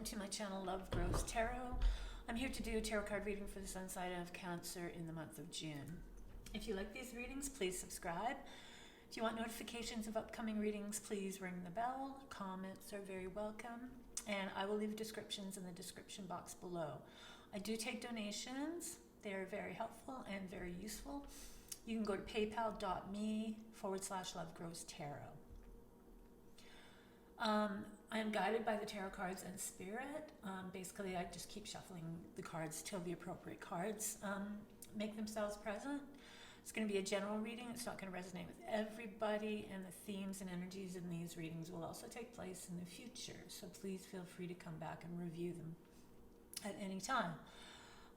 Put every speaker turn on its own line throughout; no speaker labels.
welcome to my channel, Love Grows Tarot. I'm here to do a tarot card reading for the sun sign of Cancer in the month of June. If you like these readings, please subscribe. If you want notifications of upcoming readings, please ring the bell. Comments are very welcome, and I will leave descriptions in the description box below. I do take donations. They are very helpful and very useful. You can go to paypal.me/lovegrowstarot. I am guided by the tarot cards and spirit. Basically, I just keep shuffling the cards till the appropriate cards make themselves present. It's going to be a general reading. It's not going to resonate with everybody, and the themes and energies in these readings will also take place in the future. So please feel free to come back and review them at any time.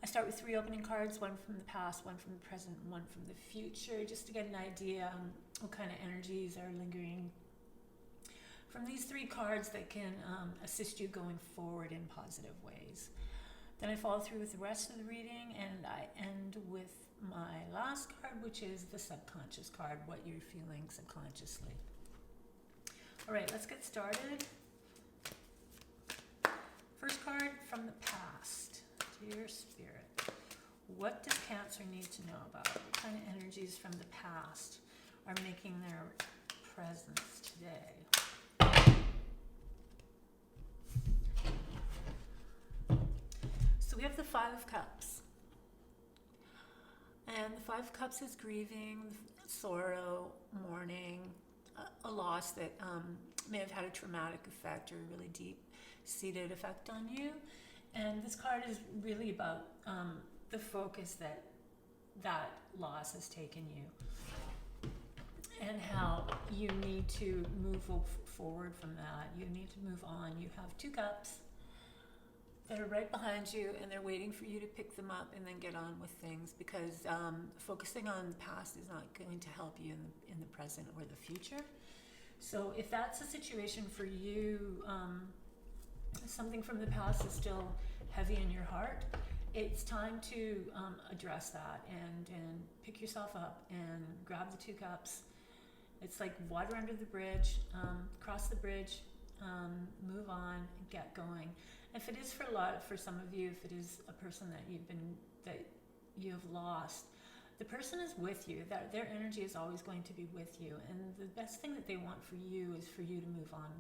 I start with 3 opening cards, one from the past, one from the present, and one from the future, just to get an idea what kind of energies are lingering from these 3 cards that can assist you going forward in positive ways. Then I follow through with the rest of the reading, and I end with my last card, which is the subconscious card, what you're feeling subconsciously. All right, let's get started. First card from the past. Dear Spirit, what does Cancer need to know about? What kind of energies from the past are making their presence today? So we have the 5 of Cups. And the 5 of Cups is grieving, sorrow, mourning, a loss that may have had a traumatic effect or a really deep-seated effect on you. And this card is really about the focus that loss has taken you, and how you need to move forward from that. You need to move on. You have 2 cups that are right behind you, and they're waiting for you to pick them up and then get on with things, because focusing on the past is not going to help you in the present or the future. So if that's a situation for you, something from the past is still heavy in your heart, it's time to address that and pick yourself up and grab the 2 cups. It's like water under the bridge. Cross the bridge, move on, get going. If it is for some of you, if it is a person that you have lost, the person is with you. That their energy is always going to be with you, and the best thing that they want for you is for you to move on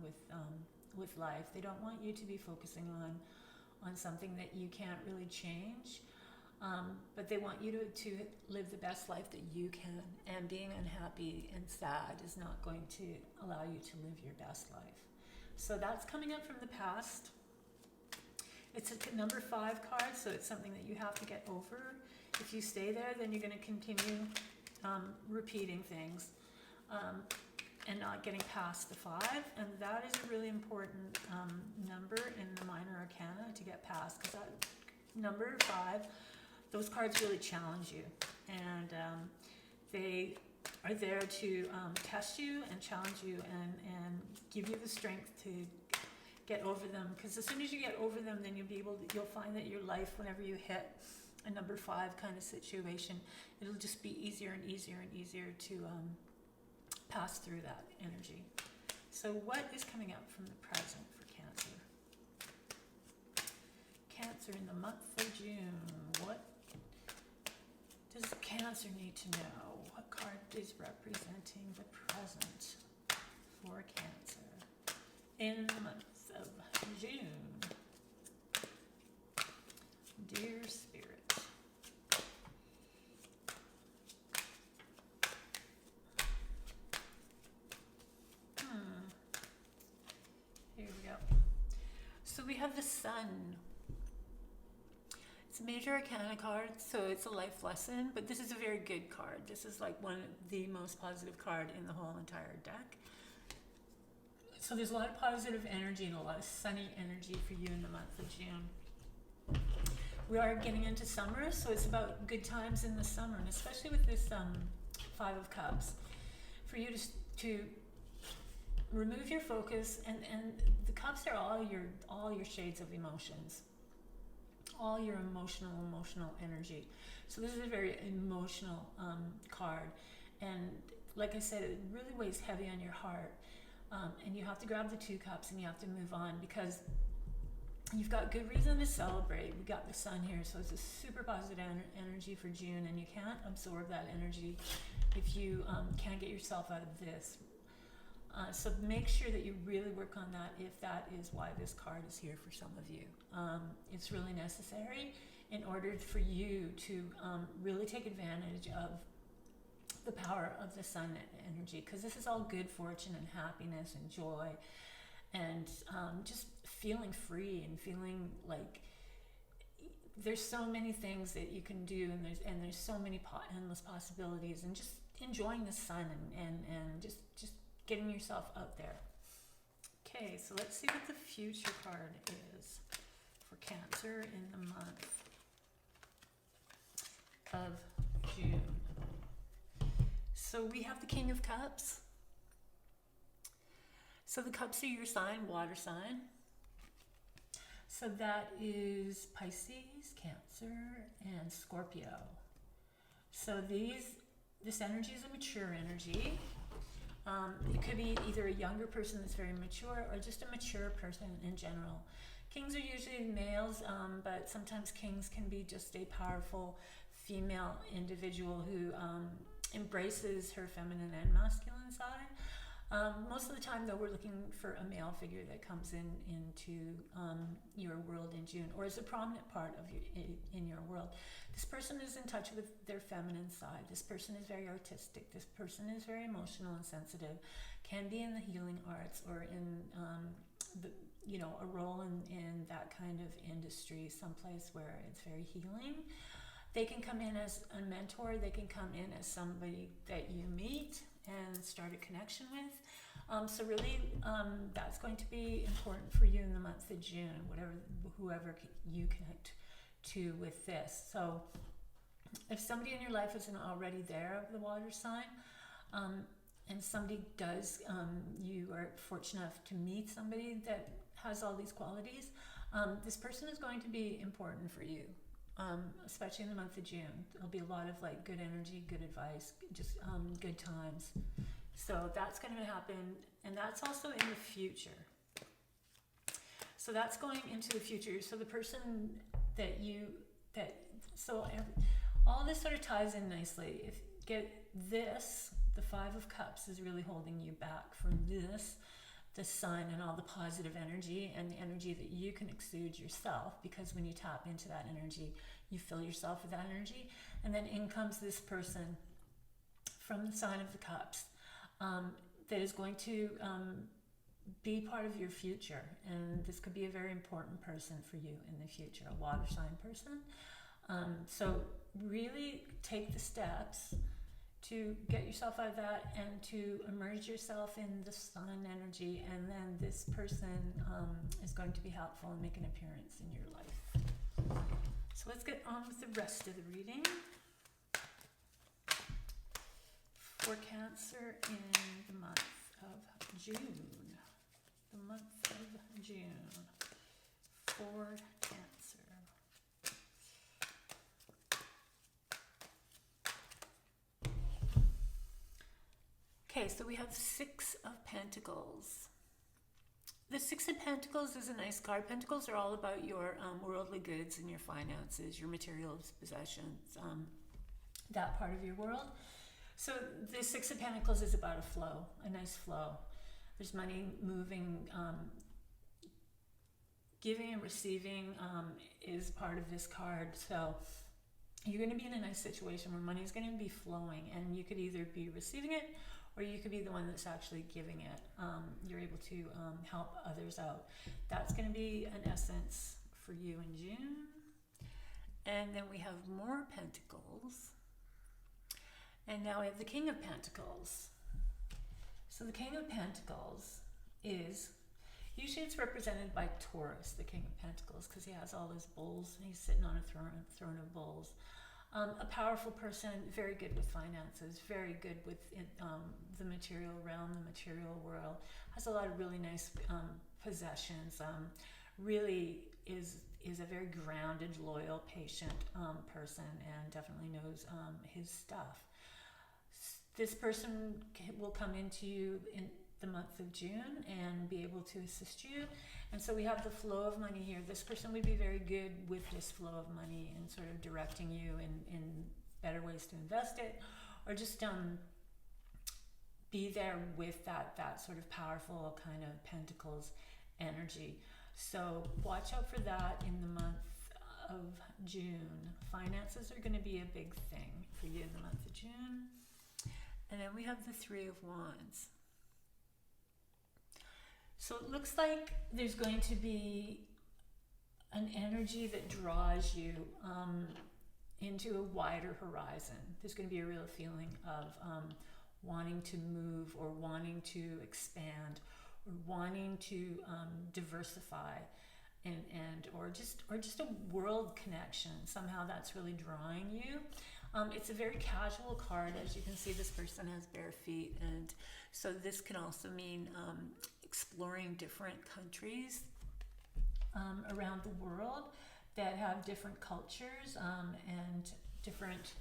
with life. They don't want you to be focusing on something that you can't really change, but they want you to live the best life that you can, and being unhappy and sad is not going to allow you to live your best life. So that's coming up from the past. It's a number 5 card, so it's something that you have to get over. If you stay there, then you're going to continue repeating things and not getting past the 5. And that is a really important number in the minor arcana to get past, because that number 5, those cards really challenge you, and they are there to test you and challenge you and give you the strength to get over them, because as soon as you get over them, then you'll find that your life, whenever you hit a number 5 kind of situation, it'll just be easier and easier and easier to pass through that energy. So what is coming up from the present for Cancer? Cancer in the month of June. What does Cancer need to know? What card is representing the present for Cancer in the month of June? Dear Spirit. Here we go. So we have the Sun. It's a major arcana card, so it's a life lesson, but this is a very good card. This is like one of the most positive card in the whole entire deck. So there's a lot of positive energy and a lot of sunny energy for you in the month of June. We are getting into summer, so it's about good times in the summer, and especially with this 5 of Cups, for you to remove your focus, and the cups are all your shades of emotions, all your emotional energy. So this is a very emotional card, and like I said, it really weighs heavy on your heart. And you have to grab the 2 cups and you have to move on, because you've got good reason to celebrate. We got the sun here, so it's a super positive energy for June, and you can't absorb that energy if you can't get yourself out of this. So make sure that you really work on that if that is why this card is here for some of you. It's really necessary in order for you to really take advantage of the power of the sun energy, because this is all good fortune and happiness and joy and just feeling free and feeling like there's so many things that you can do, and there's so many endless possibilities, and just enjoying the sun and just getting yourself out there. Okay, so let's see what the future card is for Cancer in the month of June. So we have the King of Cups. So the cups are your sign, water sign. So that is Pisces, Cancer, and Scorpio. So this energy is a mature energy. It could be either a younger person that's very mature or just a mature person in general. Kings are usually males, but sometimes kings can be just a powerful female individual who embraces her feminine and masculine side. Most of the time, though, we're looking for a male figure that comes into your world in June, or is a prominent part of in your world. This person is in touch with their feminine side. This person is very artistic. This person is very emotional and sensitive. Can be in the healing arts or in a role in that kind of industry, someplace where it's very healing. They can come in as a mentor. They can come in as somebody that you meet and start a connection with. So really, that's going to be important for you in the month of June, whoever you connect to with this. So if somebody in your life isn't already there of the water sign, and somebody does, you are fortunate enough to meet somebody that has all these qualities, this person is going to be important for you. Especially in the month of June. There'll be a lot of like good energy, good advice, just good times. So that's going to happen, and that's also in the future. So that's going into the future. So the person all this sort of ties in nicely. If get this, the Five of Cups is really holding you back from this, the sun and all the positive energy and the energy that you can exude yourself, because when you tap into that energy, you fill yourself with that energy. And then in comes this person from the sign of the cups that is going to be part of your future. And this could be a very important person for you in the future, a water sign person. So really take the steps to get yourself out of that and to immerse yourself in the sun energy, and then this person is going to be helpful and make an appearance in your life. So let's get on with the rest of the reading. For Cancer in the month of June. The month of June. For Cancer. Okay, so we have Six of Pentacles. The Six of Pentacles is a nice card. Pentacles are all about your worldly goods and your finances, your material possessions, that part of your world. So the Six of Pentacles is about a flow, a nice flow. There's money moving, giving and receiving is part of this card. So you're going to be in a nice situation where money is going to be flowing, and you could either be receiving it or you could be the one that's actually giving it. You're able to help others out. That's going to be an essence for you in June. And then we have more Pentacles. And now we have the King of Pentacles. So the King of Pentacles is, usually it's represented by Taurus, the King of Pentacles, because he has all those bulls and he's sitting on a throne of bulls. A powerful person, very good with finances, very good with the material realm, the material world, has a lot of really nice possessions, really is a very grounded, loyal, patient person, and definitely knows his stuff. This person will come into you in the month of June and be able to assist you. And so we have the flow of money here. This person would be very good with this flow of money and sort of directing you in better ways to invest it, or just be there with that sort of powerful kind of Pentacles energy. So watch out for that in the month of June. Finances are going to be a big thing for you in the month of June. And then we have the Three of Wands. So it looks like there's going to be an energy that draws you into a wider horizon. There's going to be a real feeling of wanting to move, or wanting to expand, or wanting to diversify, or just a world connection. Somehow that's really drawing you. It's a very casual card. As you can see, this person has bare feet, and so this can also mean exploring different countries around the world that have different cultures and different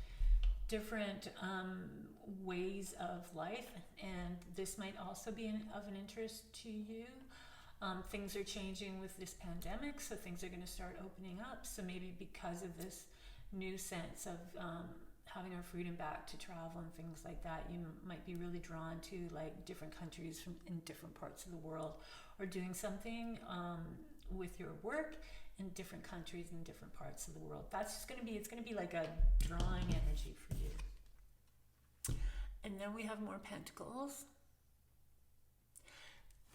ways of life, and this might also be of an interest to you. Things are changing with this pandemic, so things are going to start opening up. So maybe because of this new sense of having our freedom back to travel and things like that, you might be really drawn to like different countries in different parts of the world, or doing something with your work in different countries in different parts of the world. That's just it's going to be like a drawing energy for you. And then we have more Pentacles.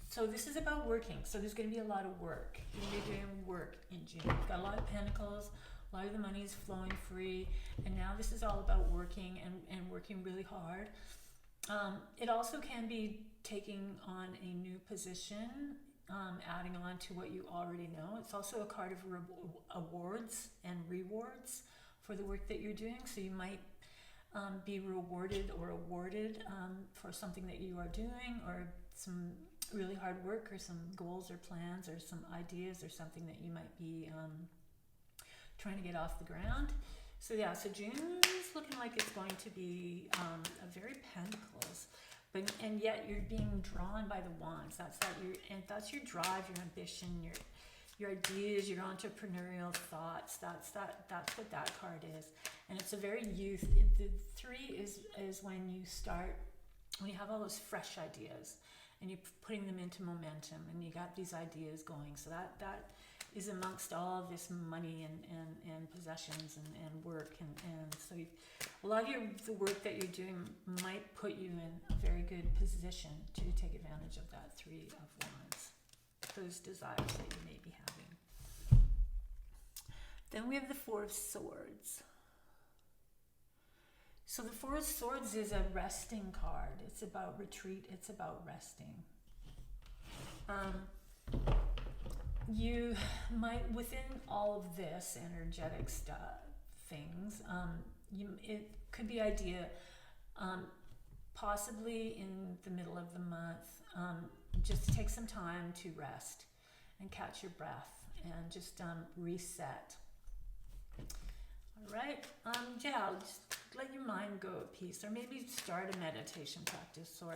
So this is about working. So there's going to be a lot of work. You're going to be doing work in June. You've got a lot of Pentacles. A lot of the money is flowing free. And now this is all about working and working really hard. It also can be taking on a new position, adding on to what you already know. It's also a card of awards and rewards for the work that you're doing. So you might be rewarded or awarded for something that you are doing, or some really hard work, or some goals or plans, or some ideas, or something that you might be trying to get off the ground. So yeah, so June is looking like it's going to be a very Pentacles, and yet you're being drawn by the Wands. That's your drive, your ambition, your ideas, your entrepreneurial thoughts. That's what that card is, and it's a very youth. The three is when you have all those fresh ideas, and you're putting them into momentum, and you got these ideas going. So that is amongst all of this money and possessions and work, and so a lot of the work that you're doing might put you in a very good position to take advantage of that Three of Wands, those desires that you may be having. Then we have the Four of Swords. So the Four of Swords is a resting card. It's about retreat. It's about resting. You might, within all of this energetic things, it could be idea, possibly in the middle of the month, just take some time to rest and catch your breath and just reset. All right, just let your mind go at peace, or maybe start a meditation practice, or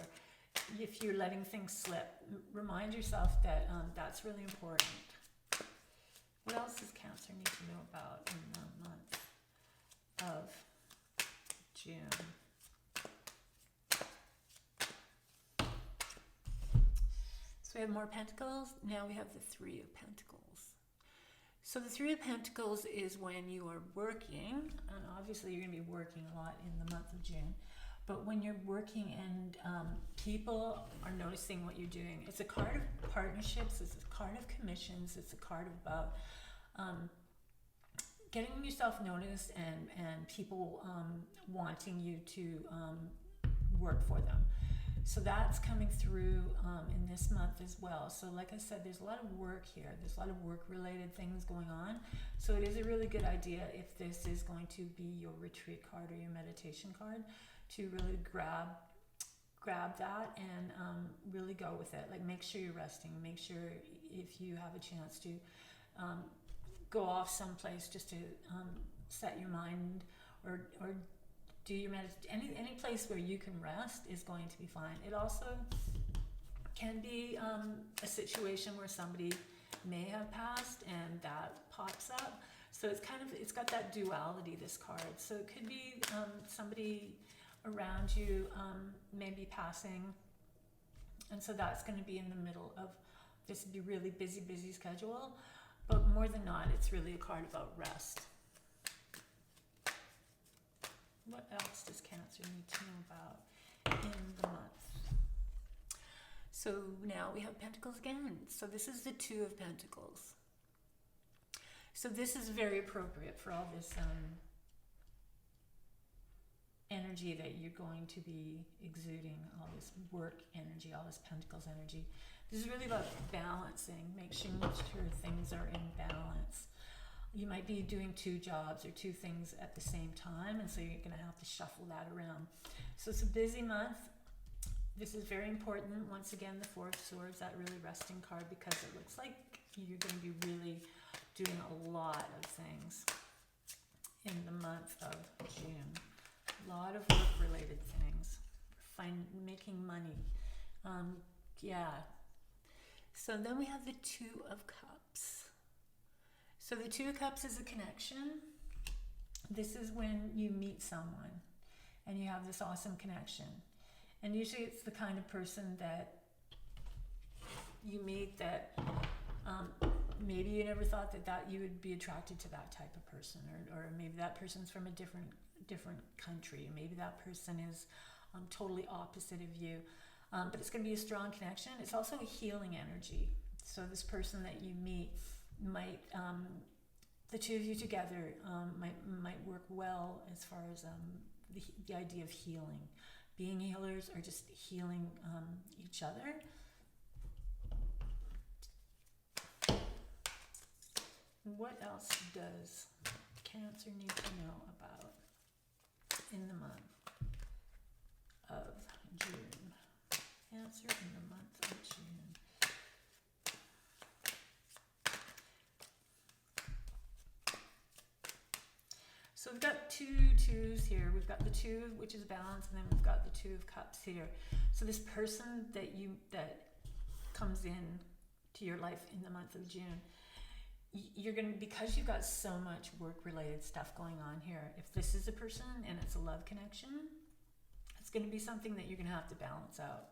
if you're letting things slip, remind yourself that that's really important. What else does Cancer need to know about in the month of June? So we have more Pentacles. Now we have the Three of Pentacles. So the Three of Pentacles is when you are working, and obviously you're going to be working a lot in the month of June, but when you're working and people are noticing what you're doing. It's a card of partnerships, it's a card of commissions, it's a card about getting yourself noticed and people wanting you to work for them. So that's coming through in this month as well. So like I said, there's a lot of work here. There's a lot of work-related things going on. So it is a really good idea, if this is going to be your retreat card or your meditation card, to really grab that and really go with it. Like, make sure you're resting. Make sure if you have a chance to go off someplace just to set your mind, or do your any place where you can rest is going to be fine. It also can be a situation where somebody may have passed and that pops up. So it's got that duality, this card. So it could be somebody around you may be passing, and so that's going to be in the middle of this really busy schedule. But more than not, it's really a card about rest. What else does Cancer need to know about in the month? So now we have Pentacles again. So this is the Two of Pentacles. So this is very appropriate for all this energy that you're going to be exuding, all this work energy, all this Pentacles energy. This is really about balancing, making sure things are in balance. You might be doing two jobs or two things at the same time, and so you're going to have to shuffle that around. So it's a busy month. This is very important. Once again, the Four of Swords, that really resting card, because it looks like you're going to be really doing a lot of things in the month of June. A lot of work-related things. Making money. Yeah. So then we have the Two of Cups. So the Two of Cups is a connection. This is when you meet someone and you have this awesome connection. And usually it's the kind of person that you meet that maybe you never thought that you would be attracted to that type of person, or maybe that person's from a different country. Maybe that person is totally opposite of you. But it's going to be a strong connection. It's also a healing energy. So this person that you meet might, the two of you together might work well as far as the idea of healing. Being healers or just healing each other. What else does Cancer need to know about in the month of June? Cancer in the month of June. So we've got two twos here. We've got the two, which is balance, and then we've got the Two of Cups here. So this person that comes in to your life in the month of June, you're going to, because you've got so much work-related stuff going on here, if this is a person and it's a love connection, it's going to be something that you're going to have to balance out.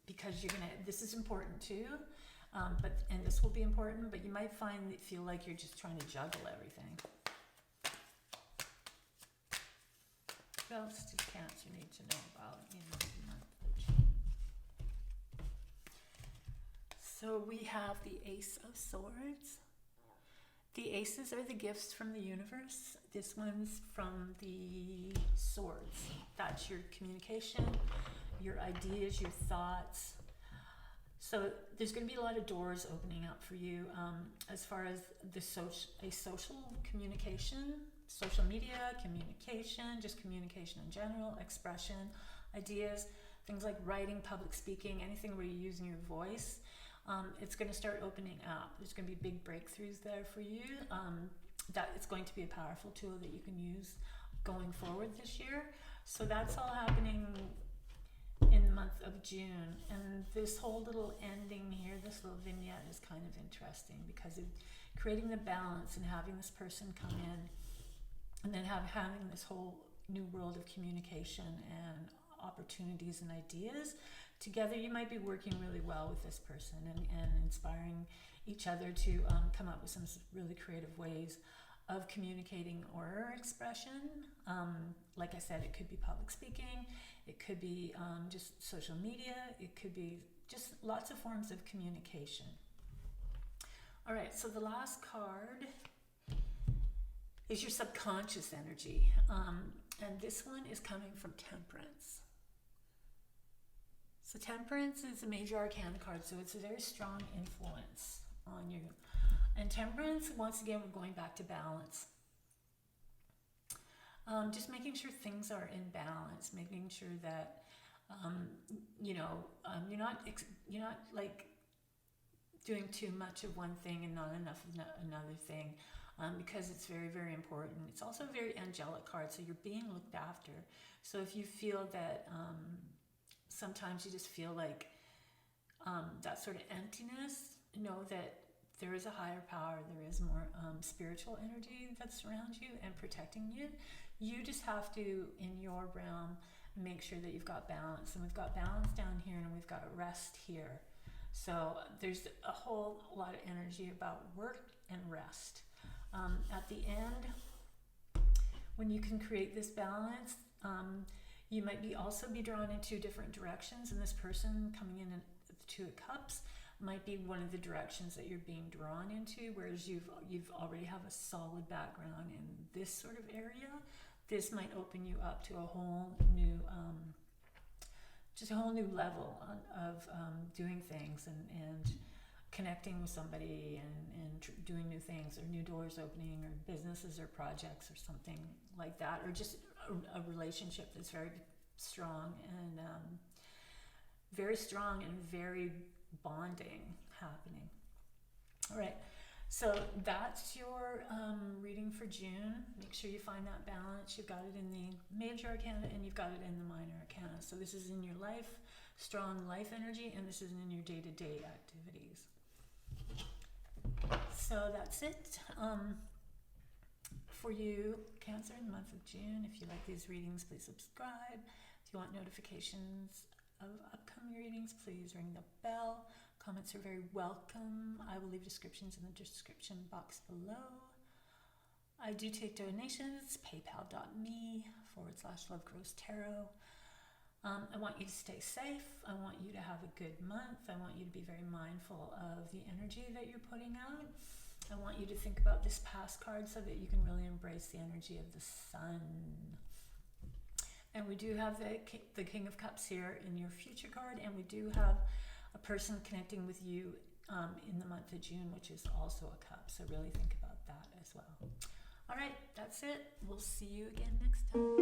Because this is important too, and this will be important, but you might feel like you're just trying to juggle everything. What else does Cancer need to know about in the month of June? So we have the Ace of Swords. The aces are the gifts from the universe. This one's from the Swords. That's your communication, your ideas, your thoughts. So there's going to be a lot of doors opening up for you as far as a social communication, social media, communication, just communication in general, expression, ideas, things like writing, public speaking, anything where you're using your voice. It's going to start opening up. There's going to be big breakthroughs there for you. That it's going to be a powerful tool that you can use going forward this year. So that's all happening in the month of June. And this whole little ending here, this little vignette is kind of interesting because of creating the balance and having this person come in and then having this whole new world of communication and opportunities and ideas. Together you might be working really well with this person and inspiring each other to come up with some really creative ways of communicating or expression. Like I said, it could be public speaking, it could be just social media, it could be just lots of forms of communication. All right, so the last card is your subconscious energy. And this one is coming from Temperance. So Temperance is a major arcana card, so it's a very strong influence on you. And Temperance, once again, we're going back to balance. Just making sure things are in balance, making sure that you're not like doing too much of one thing and not enough of another thing, because it's very, very important. It's also a very angelic card, so you're being looked after. So if you feel that sometimes you just feel like that sort of emptiness, know that there is a higher power, there is more spiritual energy that's around you and protecting you. You just have to, in your realm, make sure that you've got balance. And we've got balance down here and we've got rest here. So there's a whole lot of energy about work and rest. At the end, when you can create this balance, you might also be drawn in two different directions, and this person coming in at the Two of Cups might be one of the directions that you're being drawn into, whereas you've already have a solid background in this sort of area. This might open you up to a whole new, just a whole new level of doing things and connecting with somebody and doing new things, or new doors opening, or businesses or projects or something like that, or just a relationship that's very strong and very bonding happening. All right, so that's your reading for June. Make sure you find that balance. You've got it in the major arcana and you've got it in the minor arcana. So this is in your life, strong life energy, and this is in your day-to-day activities. So that's it for you, Cancer, in the month of June. If you like these readings, please subscribe. If you want notifications of upcoming readings, please ring the bell. Comments are very welcome. I will leave descriptions in the description box below. I do take donations, paypal.me/lovegrowstarot. I want you to stay safe. I want you to have a good month. I want you to be very mindful of the energy that you're putting out. I want you to think about this past card so that you can really embrace the energy of the sun. And we do have the King of Cups here in your future card, and we do have a person connecting with you in the month of June, which is also a cup. So really think about that as well. All right, that's it. We'll see you again next time.